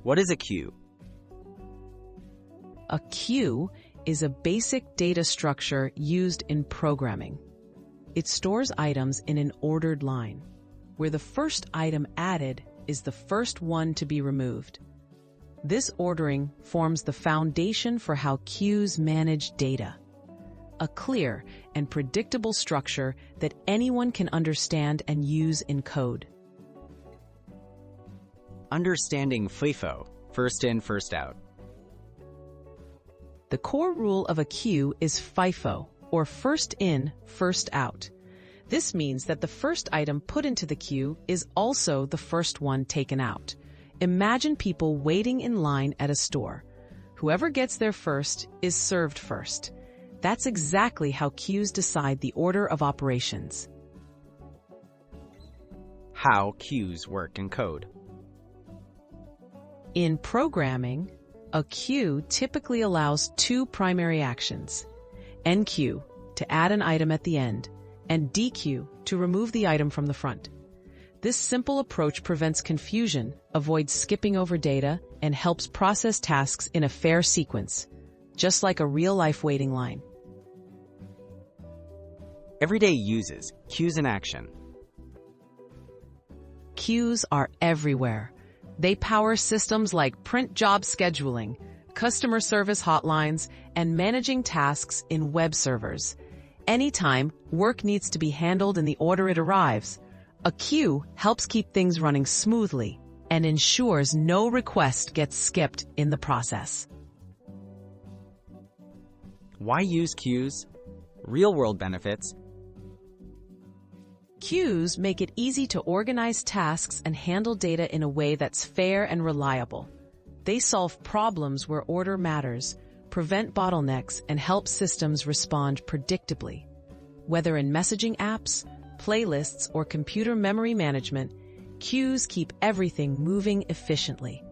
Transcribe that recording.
What is a queue? A queue is a basic data structure used in programming. It stores items in an ordered line, where the first item added is the first one to be removed. This ordering forms the foundation for how queues manage data. A clear and predictable structure that anyone can understand and use in code. Understanding FIFO, first in, first out. The core rule of a queue is FIFO, or first in, first out. This means that the first item put into the queue is also the first one taken out. Imagine people waiting in line at a store. Whoever gets there first is served first. That's exactly how queues decide the order of operations. How queues work in code. In programming, a queue typically allows two primary actions: enqueue, to add an item at the end, and dequeue, to remove the item from the front. This simple approach prevents confusion, avoids skipping over data, and helps process tasks in a fair sequence, just like a real-life waiting line. Everyday uses, queues in action. Queues are everywhere. They power systems like print job scheduling, customer service hotlines, and managing tasks in web servers. Anytime work needs to be handled in the order it arrives, a queue helps keep things running smoothly and ensures no request gets skipped in the process. Why use queues? Real-world benefits. Queues make it easy to organize tasks and handle data in a way that's fair and reliable. They solve problems where order matters, prevent bottlenecks, and help systems respond predictably. Whether in messaging apps, playlists, or computer memory management, queues keep everything moving efficiently.